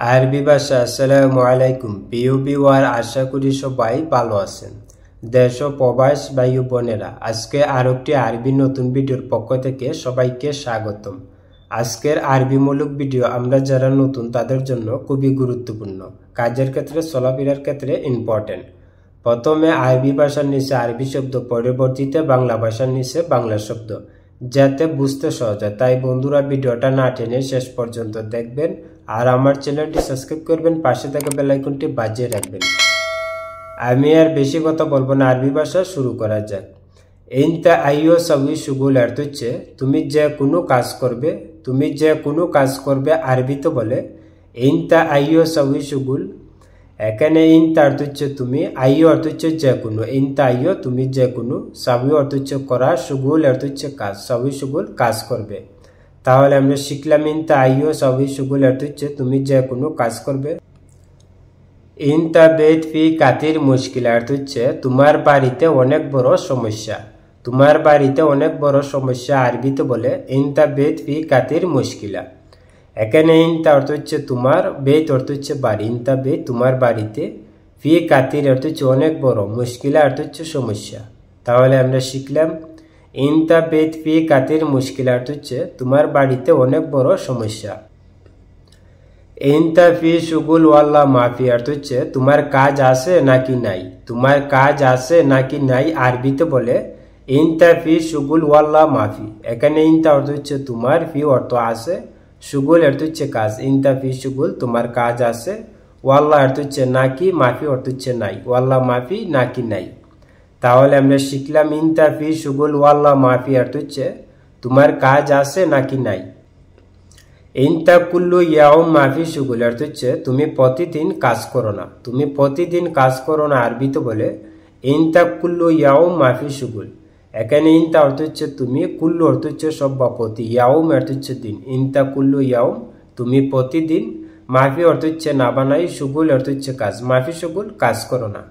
আরবি ভাষা আসসালামু আলাইকুম প্রিয় ভিউয়ার, আশা করি সবাই ভালো আছেন। দেশ ও প্রবাস ভাই ও বোনেরা, আজকে আরেকটি আরবি নতুন ভিডিওর পক্ষ থেকে সবাইকে স্বাগতম। আজকের আরবিমূলক ভিডিও আমরা যারা নতুন তাদের জন্য খুবই গুরুত্বপূর্ণ, কাজের ক্ষেত্রে চলাফেরার ক্ষেত্রে ইম্পর্টেন্ট। প্রথমে আরবি ভাষার নিচে আরবি শব্দ, পরবর্তীতে বাংলা ভাষার নিচে বাংলা শব্দ, যাতে বুঝতে সহজ হয়। তাই বন্ধুরা, ভিডিওটা না টেনে শেষ পর্যন্ত দেখবেন আর আমার চ্যানেলটি সাবস্ক্রাইব করবেন, পাশে থাকা বেল আইকনটি বাজিয়ে রাখবেন। আমি আর বেশি কথা বলবো না, আরবি ভাষা শুরু করা যাক। ইনতা আইয়ো সাউই শুগুল অর্থ হচ্ছে তুমি যে কোনো কাজ করবে, তুমি যে কোনো কাজ করবে আরবিতে বলে ইনতা আইয়ো সাউই শুগুল। এখানে ইনতা অর্থ হচ্ছে তুমি, আইয়ো অর্থ হচ্ছে যে কোনো, ইনতা আইয়ো তুমি যে কোনো, সাউই অর্থ হচ্ছে করা, শুগুল অর্থ হচ্ছে কাজ, সাউই শুগুল কাজ করবে। তাহলে আমরা শিখলাম ইনতা আইয়ো সাউই শুগুল অর্থ হচ্ছে তুমি যে কোনো কাজ করবে। ইনতা বেত ফি কাতির মুশকিল অর্থ হচ্ছে তোমার বাড়িতে অনেক বড় সমস্যা, তোমার বাড়িতে অনেক বড় সমস্যা আরবিতে বলে ইনতা বেত ফি কাতির মুশকিলা। এখানে ইনতা অর্থ হচ্ছে তোমার, বেত অর্থ হচ্ছে বাড়ি, ইনতা বেত তোমার বাড়িতে, ফি কাতির অর্থ হচ্ছে অনেক বড়, মুশকিলা অর্থ হচ্ছে সমস্যা। তাহলে আমরা শিখলাম ইনতা বেত ফি কাতির মুশকিলা অর্থ হচ্ছে তোমার বাড়িতে অনেক বড় সমস্যা। ইনতা ফি শুগুল ওয়াল্লা মাফি অর্থ হচ্ছে তোমার কাজ আছে নাকি নাই, তোমার কাজ আছে নাকি নাই আরবিতে বলে ইনতা ফি শুগুল ওয়াল্লা মাফি। এখানে ইনতা অর্থ হচ্ছে তোমার, ফি অর্থ আছে, শুগুল অর্থ হচ্ছে কাজ, ইনতা ফি শুগুল তোমার কাজ আছে, ওয়াল্লা অর্থ হচ্ছে নাকি, মাফি অর্থ হচ্ছে নাই, ওয়াল্লা মাফি নাকি নাই। তাহলে আমরা শিখলাম ইনতা ফি শুগুল ওয়াল্লা মাফি অর্থ হচ্ছে তোমার কাজ আছে নাকি নাই। ইনতা কুল্লু ইয়াউম মাফি শুগুল অর্থ হচ্ছে তুমি প্রতিদিন কাজ করো না, তুমি প্রতিদিন কাজ করো না আরবিতে বলে ইনতা কুল্লু ইয়াউম মাফি শুগুল। এখানে ইনতা অর্থ হচ্ছে তুমি, কুল্লু অর্থ হচ্ছে সব বা প্রতি, ইয়াউম অর্থ হচ্ছে দিন, ইনতা কুল্লু ইয়াউম তুমি প্রতিদিন, মাফি অর্থ হচ্ছে না বানাই, শুগুল অর্থ হচ্ছে কাজ, মাফি শুগুল কাজ করো না।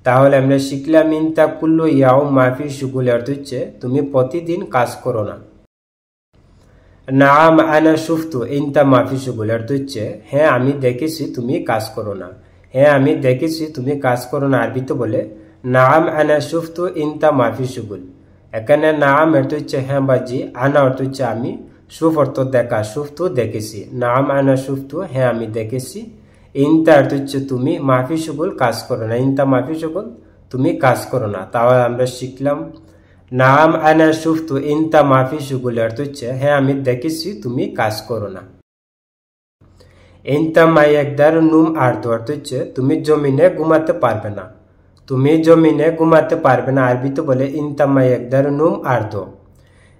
তাহলে আমরা শিখলাম ইনতা কুল্লু ইয়াউম মাফি শুগুল অর্থ হচ্ছে তুমি প্রতিদিন কাজ করো না। নাম আনা শুফতু ইনতা মাফি শুগুল অর্থ হচ্ছে হ্যাঁ আমি দেখেছি তুমি কাজ করো না, হ্যাঁ আমি দেখেছি তুমি কাজ করো না আরবিতে বলে নাম আনা শুফতু ইনতা মাফি শুগুল। এখানে নাম অর্থ হচ্ছে হ্যাঁ বাজি, আনা অর্থ হচ্ছে আমি, শুফ অর্থ দেখা, শুফতু দেখেছি, নাম আনা শুফতু হ্যাঁ আমি দেখেছি, ইনতা অর্থ হচ্ছে তুমি, মাফি শুগুল কাজ করো না, ইনতা মাফি শুগুল তুমি কাজ করো না। তাহলে আমরা শিখলাম নাম আনা শুফতু ইনতা মাফি শুগুল অর্থ হচ্ছে হ্যাঁ আমি দেখেছি তুমি কাজ করো না। ইনতা মাই একদার নুম আর্দ অর্থ হচ্ছে তুমি জমিনে ঘুমাতে পারবে না, তুমি জমিনে ঘুমাতে পারবে না আরবিতে বলে ইনতা মাই একদার নুম আর্দ।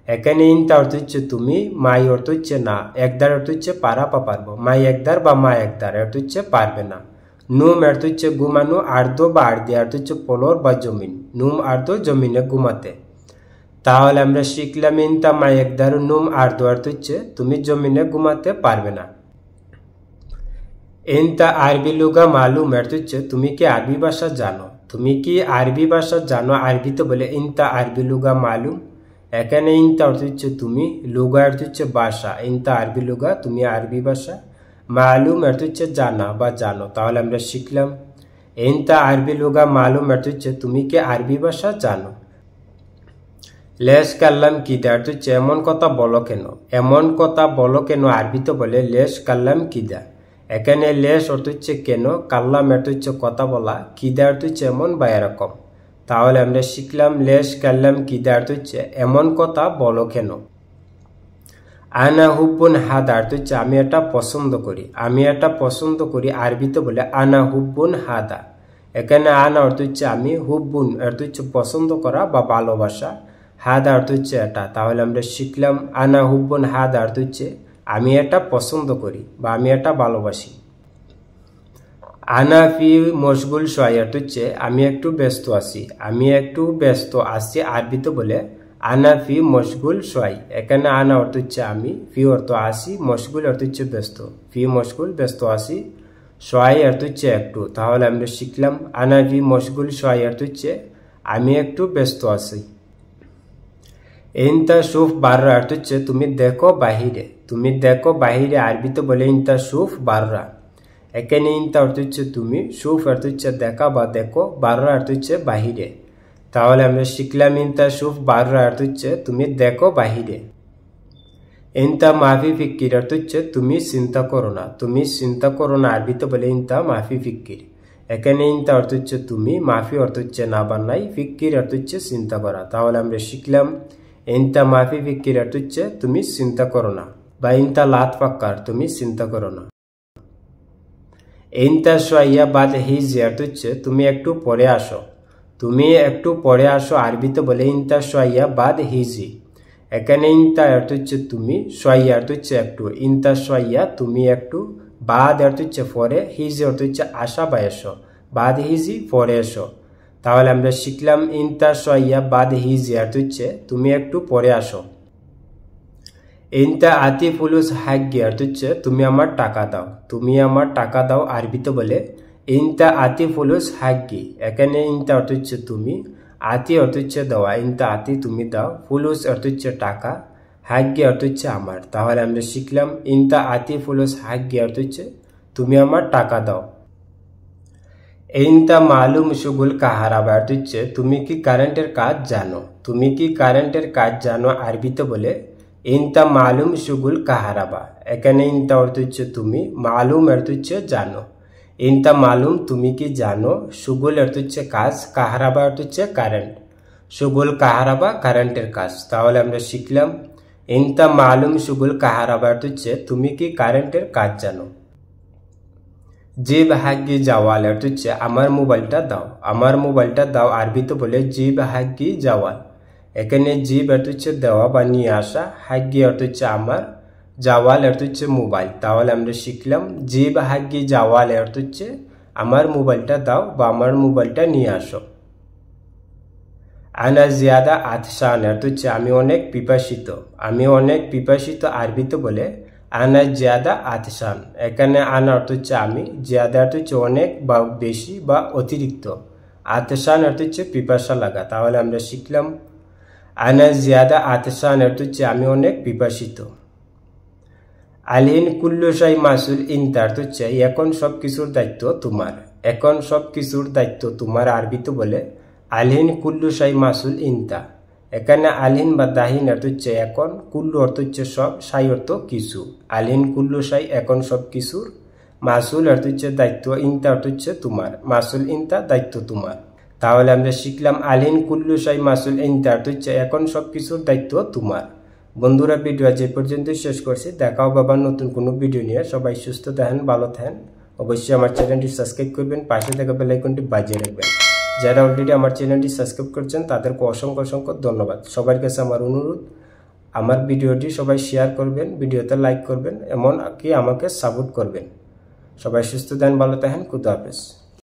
এখানে ইনতা অর্থ হচ্ছে তুমি, মাই অর্থ হচ্ছে না, একদার অর্থ হচ্ছে পারা বা পারবো, মাই একদার বা মা একদার অর্থ হচ্ছে পারবে না, নুম অর্থ হচ্ছে ঘুমানো, আর্দ বা আর্দি অর্থ হচ্ছে ফ্লোর বা জমিন, নুম আর্দ জমিনে ঘুমাতে। তাহলে আমরা শিখলাম ইনতা মাই একদার নুম আর্দ অর্থ হচ্ছে তুমি জমিনে ঘুমাতে পারবে না। ইনতা আরবি লুগা মালুম অর্থ হচ্ছে তুমি কি আরবি ভাষা জানো, তুমি কি আরবি ভাষা জানো আরবিতে বলে ইনতা আরবি লুগা মালুম। এখানে ইনতা অর্থ হচ্ছে তুমি, লুগা অর্থ হচ্ছে ভাষা, ইনতা আরবি লুগা তুমি আরবি ভাষা, মালুম অর্থ হচ্ছে জানা বা জানো। তাহলে আমরা শিখলাম ইনতা আরবি লুগা মালুম অর্থ হচ্ছে তুমি কি আরবি ভাষা জানো। লেশ কাল্লাম কিদা অর্থ হচ্ছে এমন কথা বলো কেন, এমন কথা বলো কেন আরবিতে বলে লেশ কাল্লাম কিদা। এখানে লেশ অর্থ হচ্ছে কেন, কাল্লাম অর্থ হচ্ছে কথা বলা, কিদা অর্থ হচ্ছে এমন বা এরকম। তাহলে আমরা শিখলাম লেশ কাল্লাম কিদা অর্থ হচ্ছে এমন কথা বলো কেন। আনা হুব্বুন হাদা অর্থ হচ্ছে আমি এটা পছন্দ করি, আমি এটা পছন্দ করি আরবিতে বলে আনা হুব্বুন হাদা। এখানে আনা অর্থ হচ্ছে আমি, হুব্বুন অর্থ হচ্ছে পছন্দ করা বা ভালোবাসা, হাদা অর্থ হচ্ছে এটা। তাহলে আমরা শিখলাম আনা হুব্বুন হাদা অর্থ হচ্ছে আমি এটা পছন্দ করি বা আমি এটা ভালোবাসি। আনা ফি মশগুল সোয়াই অর্থ হচ্ছে আমি একটু ব্যস্ত আছি, আমি একটু ব্যস্ত আছি আরবিতে বলে আনা ফি মশগুল সোয়াই। এখানে আনা অর্থ হচ্ছে আমি, ফি অর্থ আছি, মশগুল অর্থ হচ্ছে ব্যস্ত, ফি মশগুল ব্যস্ত আছি, সোয়াই অর্থ হচ্ছে একটু। তাহলে আমরা শিখলাম আনা ফি মশগুল সোয়াই অর্থ হচ্ছে আমি একটু ব্যস্ত আছি। ইনতা শুফ বাররা অর্থ হচ্ছে তুমি দেখো বাহিরে, তুমি দেখো বাহিরে আরবিতে বলে ইনতা শুফ বাররা। এখানে ইনতা অর্থ হচ্ছে তুমি, শুফ অর্থ হচ্ছে দেখা বা দেখো, বাররা অর্থ হচ্ছে বাহিরে। তাহলে আমরা শিখলাম ইনতা শুফ বাররা অর্থ হচ্ছে তুমি দেখো বাহিরে। ইনতা মাফি ফিক্কির অর্থ হচ্ছে তুমি চিন্তা করো না, তুমি চিন্তা করো না আরবিতে বলে ইনতা মাফি ফিক্কির। এখানে ইনতা অর্থ হচ্ছে তুমি, মাফি অর্থ হচ্ছে না বা নাই, ফিক্কির অর্থ হচ্ছে চিন্তা করা। তাহলে আমরা শিখলাম ইনতা মাফি ফিক্কির অর্থ হচ্ছে তুমি চিন্তা করো না, বা ইনতা লাত ফাক্কার তুমি চিন্তা করো না। ইনতা শোয়াইয়া বাদ হিজি অর্থ হচ্ছে তুমি একটু পরে আসো, তুমি একটু পরে আসো আরবিতে বলে ইনতা শোয়াইয়া বাদ হিজি। এখানে ইনতা অর্থ হচ্ছে তুমি, শোয়াইয়া অর্থ হচ্ছে একটু, ইনতা শোয়াইয়া তুমি একটু, বাদ অর্থ হচ্ছে পরে, হিজি অর্থ হচ্ছে আসা বা এসো, বাদ হিজি পরে এসো। তাহলে আমরা শিখলাম ইনতা শোয়াইয়া বাদ হিজি অর্থ হচ্ছে তুমি একটু পরে আসো। ইনতা আতি ফুলুস হাগ্গি অর্থ হচ্ছে তুমি আমার টাকা দাও, তুমি আমার টাকা দাও আরবিতে বলে ইনতা আতি ফুলুস হাগ্গি। এখানে ইনতা অর্থ হচ্ছে তুমি, আতি অর্থ হচ্ছে দেওয়া, ইনতা আতি তুমি দাও, ফুলুস অর্থ হচ্ছে টাকা, হাগ্গি অর্থ হচ্ছে আমার। তাহলে আমরা শিখলাম ইনতা আতি ফুলুস হাগ্গি অর্থ হচ্ছে তুমি আমার টাকা দাও। ইনতা মালুম শুগুল কাহারাবা অর্থ হচ্ছে তুমি কি কারেন্টের কাজ জানো, তুমি কি কারেন্টের কাজ জানো আরবিতে বলে ইনতা মালুম শুগুল কাহারাবা। এখানে ইনতা অর্থ হচ্ছে তুমি, মালুম অর্থ হচ্ছে জানো, ইনতা মালুম তুমি কি জানো, শুগুল অর্থ হচ্ছে কাজ, কাহারাবা অর্থ হচ্ছে কারেন্ট, শুগুল কাহারাবা কারেন্টের কাজ। তাহলে আমরা শিখলাম ইনতা মালুম শুগুল কাহারাবা অর্থ হচ্ছে তুমি কি কারেন্টের কাজ জানো। জিব হাগ্গি জাওয়াল অর্থ হচ্ছে আমার মোবাইলটা দাও, আমার মোবাইলটা দাও আরবিতে বলে জিব হাগ্গি জাওয়াল। এখানে জিব অর্থ হচ্ছে দেওয়া বা নিয়ে আসা, হাগ্গি অর্থ হচ্ছে আমার, জাওয়াল অর্থ হচ্ছে মোবাইল। তাহলে আমরা শিখলাম জিব হাগ্গি জাওয়াল অর্থ হচ্ছে আমার মোবাইলটা দাও বা আমার মোবাইলটা নিয়ে আসো। আনা জিয়াদা আতশান অর্থ হচ্ছে আমি অনেক পিপাসিত, আমি অনেক পিপাসিত আরবিতে বলে আনা জিয়াদা আতশান। এখানে আনা অর্থ হচ্ছে আমি, জিয়াদা অর্থ হচ্ছে অনেক বা বেশি বা অতিরিক্ত, আতশান অর্থ হচ্ছে পিপাসা লাগা। তাহলে আমরা শিখলাম আনা জিয়াদা আতশান অর্থ হচ্ছে আমি অনেক পিপাসিত। আলহিন কুল্লু শাই মাসুল ইনতা অর্থ হচ্ছে এখন সব কিছুর দায়িত্ব তোমার, এখন সব কিছুর দায়িত্ব তোমার আরবিতে বলে আলহিন কুল্লু শাই মাসুল ইনতা। এখানে আলহিন বা দাহিন অর্থ হচ্ছে এখন, কুল্লু অর্থ হচ্ছে সব, শাই অর্থ কিছু, আলহিন কুল্লু শাই এখন সব কিছুর, মাসুল অর্থ হচ্ছে দায়িত্ব, ইনতা অর্থ হচ্ছে তোমার, মাসুল ইনতা দায়িত্ব তোমার। তাহলে আমরা শিখলাম আলহিন কুল্লু শাই মাসুল ইনতা অর্থ হচ্ছে এখন সব কিছুর দায়িত্ব তোমার। বন্ধুরা ভিডিও আজ এই পর্যন্ত শেষ করছি, দেখা হবে আবার নতুন কোনো ভিডিও নিয়ে। সবাই সুস্থ থাকেন, ভালো থাকেন, অবশ্যই আমার চ্যানেলটি সাবস্ক্রাইব করবেন, পাশে থাকা বেল আইকনটি বাজিয়ে রাখবেন। যারা অলরেডি আমার চ্যানেলটি সাবস্ক্রাইব করছেন তাদেরকে অসংখ্য অসংখ্য ধন্যবাদ। সবার কাছে আমার অনুরোধ আমার ভিডিওটি সবাই শেয়ার করবেন, ভিডিওতে লাইক করবেন, এমন কি আমাকে সাপোর্ট করবেন। সবাই সুস্থ থাকেন, ভালো থাকেন, খুদা হাফেজ।